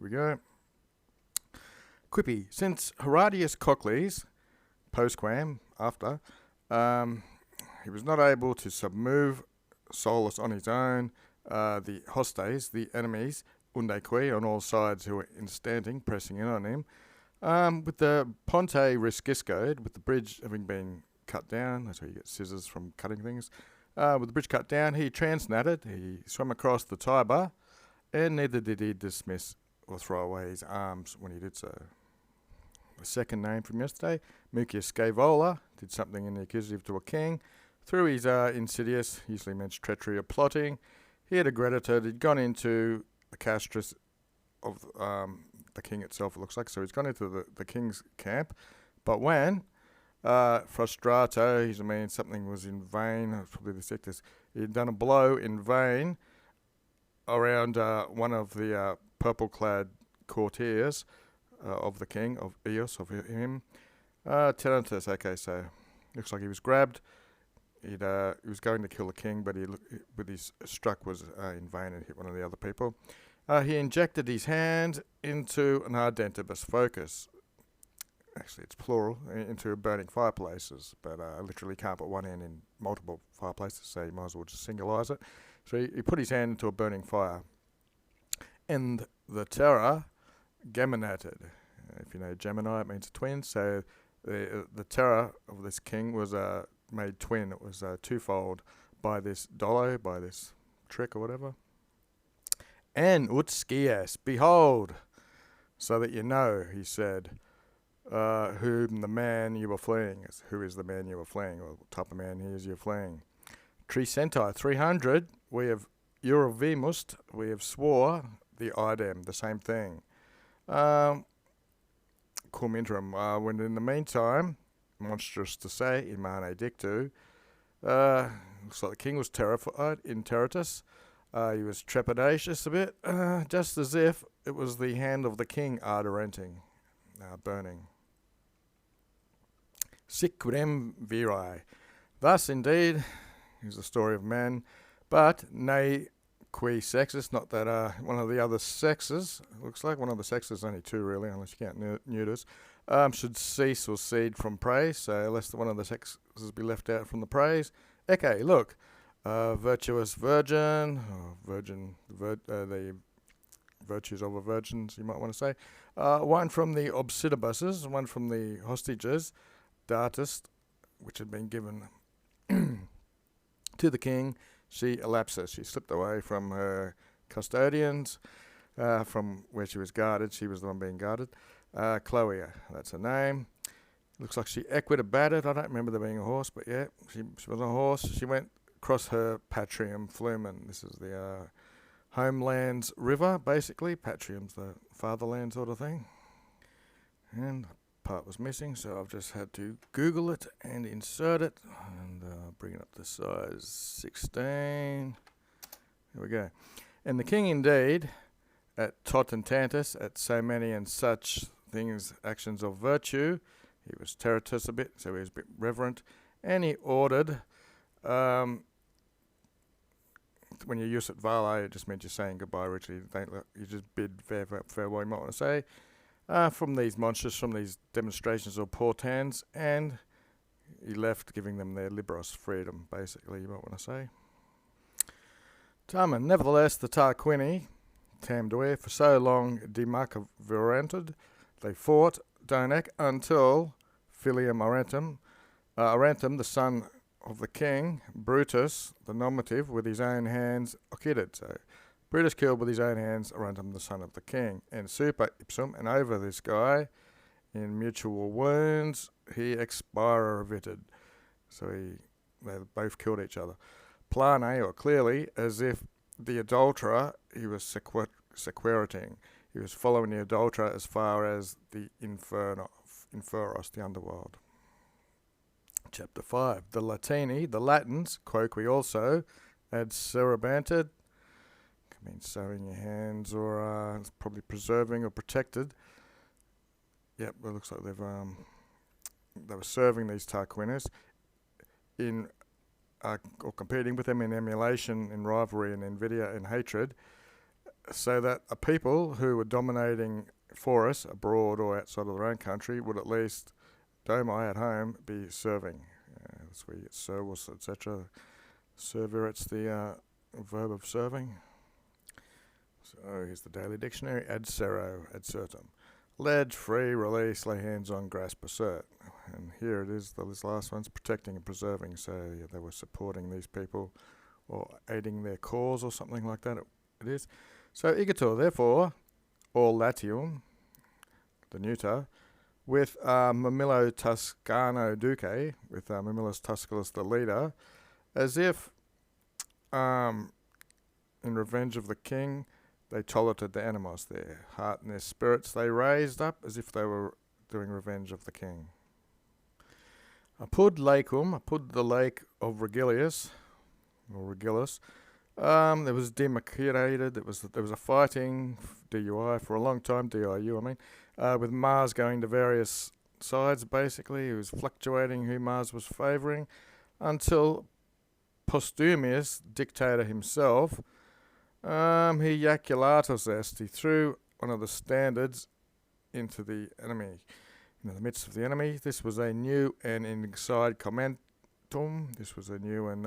we go. Quippy. Since Herodias Cocles, postquam, after, he was not able to submove Solus on his own, the hostes, the enemies, undeque, on all sides who were instanting, pressing in on him, with the Ponte Resciscoed, with the bridge having been cut down, that's how you get scissors from cutting things, with the bridge cut down, he transnatted, he swam across the Tiber, and neither did he dismiss or throw away his arms when he did so. The second name from yesterday, Mucius Scaevola, did something in the accusative to a king. Through his insidious, usually meant treachery or plotting, he had aggravated, he'd gone into the castris of the king itself, it looks like. So he's gone into the king's camp. But when frustrato, he's something was in vain, probably the sectors, he'd done a blow in vain around one of the purple-clad courtiers of the king, of Eos, of him. Tenantus, okay, so looks like he was grabbed. He was going to kill the king, but with his struck was in vain and hit one of the other people. He injected his hand into an ardentibus focus. Actually, it's plural, into burning fireplaces, but I literally can't put one end in multiple fireplaces, so you might as well just singularize it. So he put his hand into a burning fire, and the terror geminated. If you know Gemini, it means twin. So the terror of this king was made twin. It was twofold by this dolo, by this trick or whatever. And utskies, behold, so that you know, he said, whom the man you were fleeing is. Who is the man you were fleeing, or what type of man he is you're fleeing. Tricentai, 300, we have Eurovimust, we have swore the idem, the same thing. Cum interim, when in the meantime, monstrous to say, in mane dictu, looks like the king was terrified in territus. He was trepidatious a bit, just as if it was the hand of the king arderenting, burning. Sic quidem viri. Thus, indeed, is the story of men, but ne qui sexus, not that one of the other sexes, looks like one of the sexes, only two really, unless you count neuters, should cease or cede from praise, so lest one of the sexes be left out from the praise. Ecce, look, virtuous virgin, or virgin, the virtues of a virgins, you might want to say. One from the obsidibuses, one from the hostages, Dartist, which had been given to the king. She elapses. She slipped away from her custodians, from where she was guarded. She was the one being guarded. Chloe, that's her name. Looks like she equitabated. I don't remember there being a horse, but yeah, she was on a horse. She went across her patrium flumen. This is the homeland's river, basically. Patrium's the fatherland sort of thing. And part was missing, so I've just had to Google it and insert it, and bring it up to size 16. Here we go. And the king indeed, at tot and tantus, at so many and such things, actions of virtue, he was territus a bit, so he was a bit reverent, and he ordered, when you use it vale, it just means you're saying goodbye, Richard. You just bid farewell, you might want to say, from these monsters, from these demonstrations of portents, and he left, giving them their libros, freedom, basically, you might want to say. Tamen, nevertheless, the Tarquini, Tamdue, for so long demarcaveranted, they fought, Donec, until Filium Arantum, the son of the king, Brutus, the nominative, with his own hands, occided. So Brutus killed with his own hands Arantum, the son of the king, and super ipsum, and over this guy, in mutual wounds, he expiravited. So they both killed each other. Plane, or clearly, as if the adulterer, he was sequerating. He was following the adulterer as far as the inferos, the underworld. Chapter 5. The Latini, the Latins, quoque also, ad cerebanted, means sewing your hands, or it's probably preserving or protected. Yep, it looks like they were serving these Tarquinians in or competing with them in emulation, in rivalry, and invidia and hatred. so that a people who were dominating Florus abroad or outside of their own country would at least domai at home be serving. That's where you get servus, etc. Servir, it's the verb of serving. So here's the Daily Dictionary. Ad sero, ad certum. Ledge, free, release, lay hands on, grasp, assert. And here it is, this last one's protecting and preserving. So yeah, they were supporting these people or aiding their cause or something like that. It is. So igitur, therefore, or latium, the neuter, with Mamilo Tuscano Duce, with Mamillus Tusculus the leader, as if in revenge of the king, they tolerated the animals, their heart and their spirits they raised up as if they were doing revenge of the king. Apud the lake of Regillius, or Regillus, there was demarcated, there was a fighting, DUI, for a long time, DIU I mean, with Mars going to various sides basically. It was fluctuating who Mars was favouring until Postumius, dictator himself, he jaculatus est, he threw one of the standards into the enemy, into the midst of the enemy. This was a new and inside commentum. This was a new and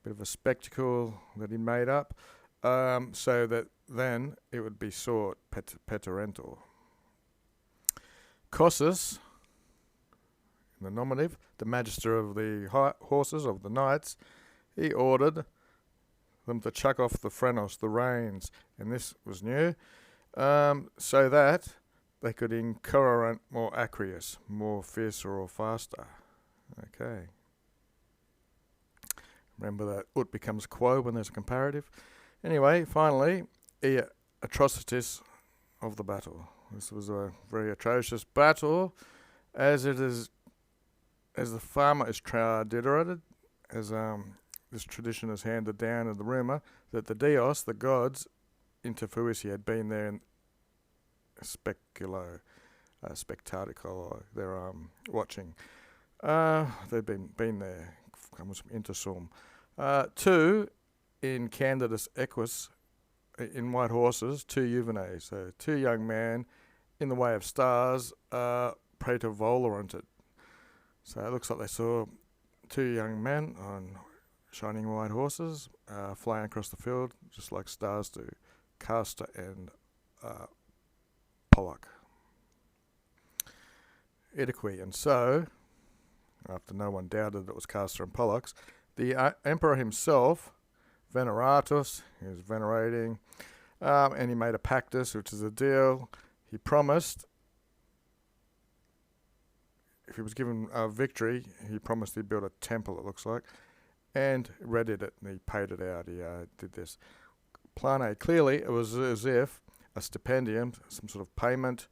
bit of a spectacle that he made up, so that then it would be sought peterentor. Cossus, in the nominative, the magister of the horses, of the knights, he ordered them to chuck off the phrenos, the reins, and this was new, so that they could incurrent more acreus, more fiercer or faster. Okay. Remember that ut becomes quo when there's a comparative. Anyway, finally, atrocities of the battle. This was a very atrocious battle, as the farmer is tradited, as this tradition is handed down in the rumour that the Dios, the gods, inter fuisi had been there in spectaculo, they're watching. They'd been there, comes from intersum. Two, in Candidus equus, in white horses, two juvenes, so two young men in the way of stars, praetovolaranted. So it looks like they saw two young men on shining white horses, flying across the field, just like stars do, Castor and Pollux. Ediqui, and so, after no one doubted it was Castor and Pollux, the emperor himself, Veneratus, he was venerating, and he made a pactus, which is a deal. He promised, if he was given a victory, he promised he'd build a temple, it looks like, and readied it, and he paid it out. He did this. Plane, clearly it was as if a stipendium, some sort of payment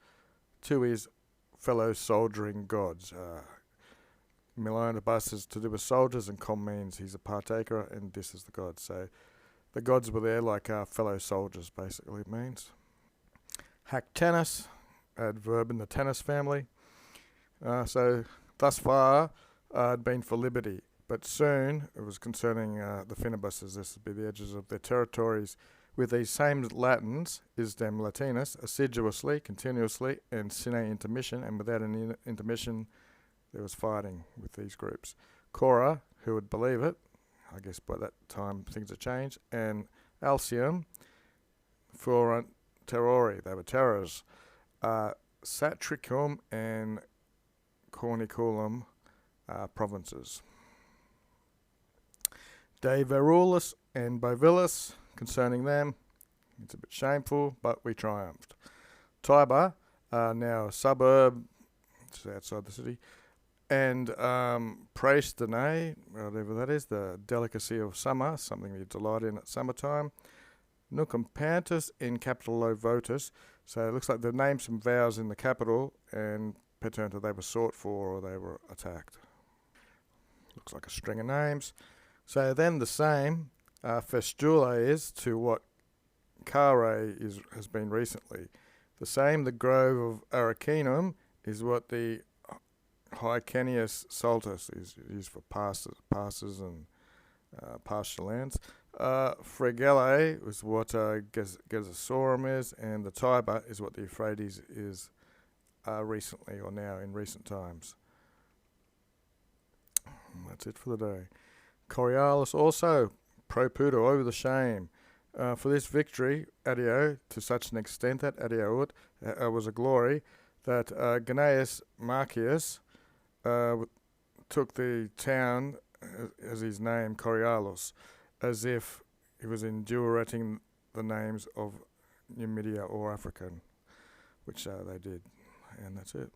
to his fellow soldiering gods. Milonibus is to do with soldiers, and com means he's a partaker, and this is the god. So the gods were there like our fellow soldiers, basically it means. Hac tennis, adverb in the tennis family. So thus far had been for liberty, but soon it was concerning the Finibuses. This would be the edges of their territories. With these same Latins, isdem Latinus, assiduously, continuously, and sine intermission, and without an intermission, there was fighting with these groups. Cora, who would believe it, I guess by that time things had changed, and Alcium, furant terrori, they were terrors. Satricum and Corniculum provinces. De Verulus and Bovilus, concerning them, it's a bit shameful, but we triumphed. Tiber, now a suburb, it's outside the city, and Praestinae, whatever that is, the delicacy of summer, something you delight in at summertime. Nucum Pantus in capitalo votus, so it looks like they named some vows in the capital, and Peternta they were sought for or they were attacked. Looks like a string of names. So then the same Festula is to what Care has been recently. The same, the grove of Aracinum is what the Hicenius Saltus is used for passes and pasture lands. Fregale is what Gezesorum is, and the Tiber is what the Euphrates is recently or now in recent times. And that's it for the day. Coriolis also, pro Puto, over the shame. For this victory, Adio, to such an extent that Adiout was a glory, that Gnaeus Marcius took the town as his name, Coriolis, as if he was indurating the names of Numidia or African, which they did. And that's it.